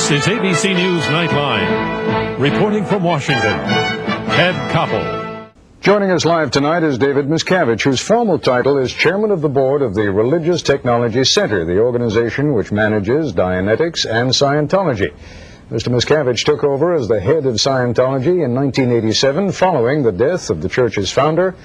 This is ABC News Nightline. Reporting from Washington, Ted Koppel. Joining us live tonight is David Miscavige, whose formal title is Chairman of the Board of the Religious Technology Center, the organization which manages Dianetics and Scientology. Mr. Miscavige took over as the head of Scientology in 1987 following the death of the church's founder,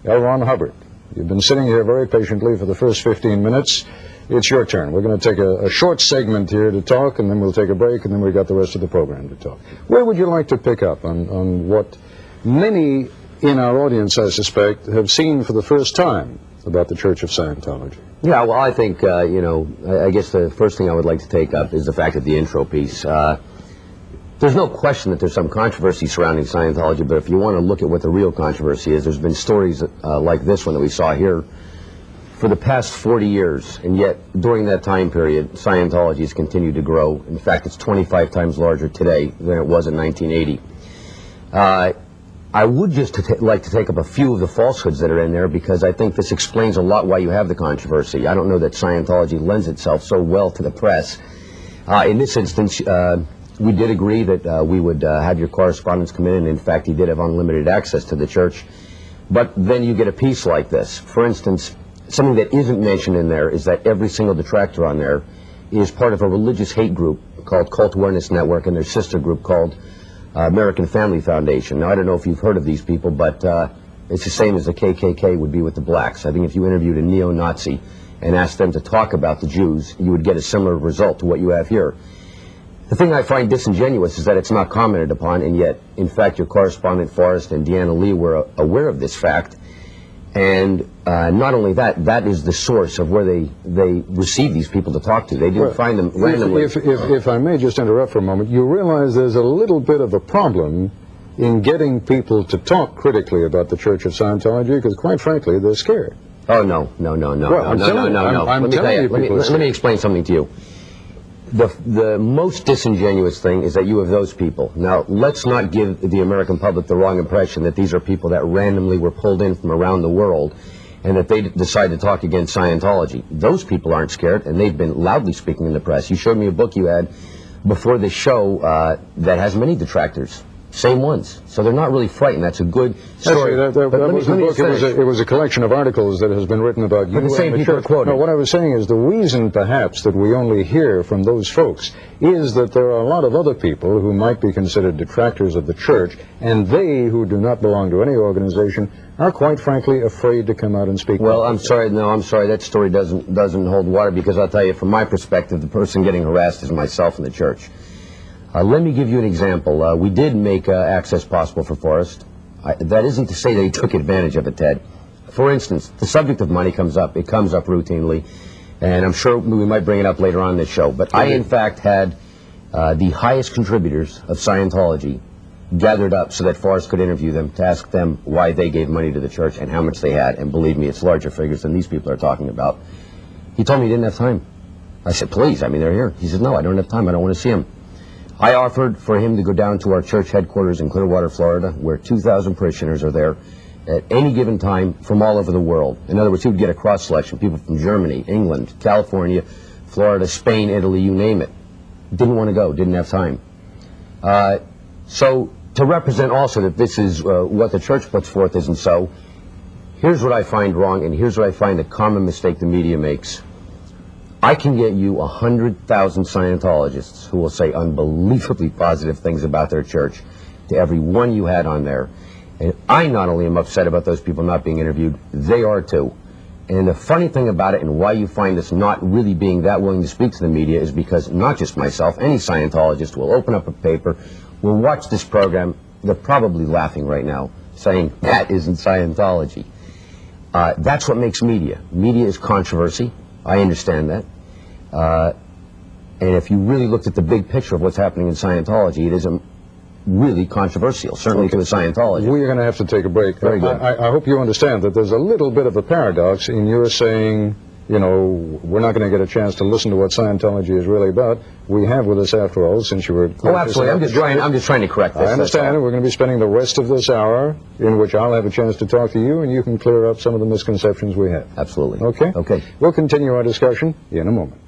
L. Ron Hubbard. You've been sitting here very patiently for the first 15 minutes. It's your turn. We're going to take a short segment here to talk, and then we'll take a break, and then we've got the rest of the program to talk. Where would you like to pick up on what many in our audience, I suspect, have seen for the first time about the Church of Scientology? Yeah, well, I think, I guess the first thing I would like to take up is the fact of the intro piece. There's no question that there's some controversy surrounding Scientology, but if you want to look at what the real controversy is, there's been stories like this one that we saw here for the past 40 years, and yet during that time period, Scientology has continued to grow. In fact, it's 25 times larger today than it was in 1980. I would just like to take up a few of the falsehoods that are in there, because I think this explains a lot why you have the controversy. I don't know that Scientology lends itself so well to the press. In this instance, we did agree that we would have your correspondents come in, and in fact, he did have unlimited access to the church. But then you get a piece like this. For instance, something that isn't mentioned in there is that every single detractor on there is part of a religious hate group called Cult Awareness Network, and their sister group called American Family Foundation. Now, I don't know if you've heard of these people, but it's the same as the KKK would be with the blacks. I think if you interviewed a neo-Nazi and asked them to talk about the Jews, you would get a similar result to what you have here. The thing I find disingenuous is that it's not commented upon, and yet, in fact, your correspondent Forrest and Deanna Lee were aware of this fact. And not only that, that is the source of where they receive these people to talk to. They didn't find them randomly. If I may just interrupt for a moment, you realize there's a little bit of a problem in getting people to talk critically about the Church of Scientology, because quite frankly, they're scared. Oh, no. Let me explain something to you. The most disingenuous thing is that you have those people. Now, let's not give the American public the wrong impression that these are people that randomly were pulled in from around the world and that they decide to talk against Scientology. Those people aren't scared, and they've been loudly speaking in the press. You showed me a book you had before the show that has many detractors. Same ones. So they're not really frightened. That's a good story. Actually, that wasn't a book. It was a collection of articles that has been written about you. The same people are quoted. No, what I was saying is the reason, perhaps, that we only hear from those folks is that there are a lot of other people who might be considered detractors of the church, and they, who do not belong to any organization, are quite frankly afraid to come out and speak. Well, I'm sorry. That story doesn't hold water, because I'll tell you, from my perspective, the person getting harassed is myself and the church. Let me give you an example. We did make access possible for Forrest. That isn't to say that he took advantage of it, Ted. For instance, the subject of money comes up. It comes up routinely, and I'm sure we might bring it up later on in this show. But I, in fact, had the highest contributors of Scientology gathered up so that Forrest could interview them to ask them why they gave money to the church and how much they had. And believe me, it's larger figures than these people are talking about. He told me he didn't have time. I said, please, I mean, they're here. He said, no, I don't have time. I don't want to see them. I offered for him to go down to our church headquarters in Clearwater, Florida, where 2,000 parishioners are there at any given time from all over the world. In other words, he would get a cross-selection, people from Germany, England, California, Florida, Spain, Italy, you name it. Didn't want to go, didn't have time. So to represent also that this is what the church puts forth isn't so, here's what I find wrong, and here's what I find a common mistake the media makes. I can get you 100,000 Scientologists who will say unbelievably positive things about their church to every one you had on there. And I not only am upset about those people not being interviewed, they are too. And the funny thing about it, and why you find us not really being that willing to speak to the media, is because not just myself, any Scientologist will open up a paper, will watch this program, they're probably laughing right now, saying, that isn't Scientology. That's what makes media. Media is controversy. I understand that. And if you really looked at the big picture of what's happening in Scientology, it isn't really controversial, certainly to the Scientology. We're going to have to take a break. Very good. I hope you understand that there's a little bit of a paradox in your saying, you know, we're not going to get a chance to listen to what Scientology is really about. We have with us, after all, since you were... Oh, absolutely. I'm just trying to correct this. I understand. We're going to be spending the rest of this hour in which I'll have a chance to talk to you, and you can clear up some of the misconceptions we have. Absolutely. Okay? Okay. We'll continue our discussion in a moment.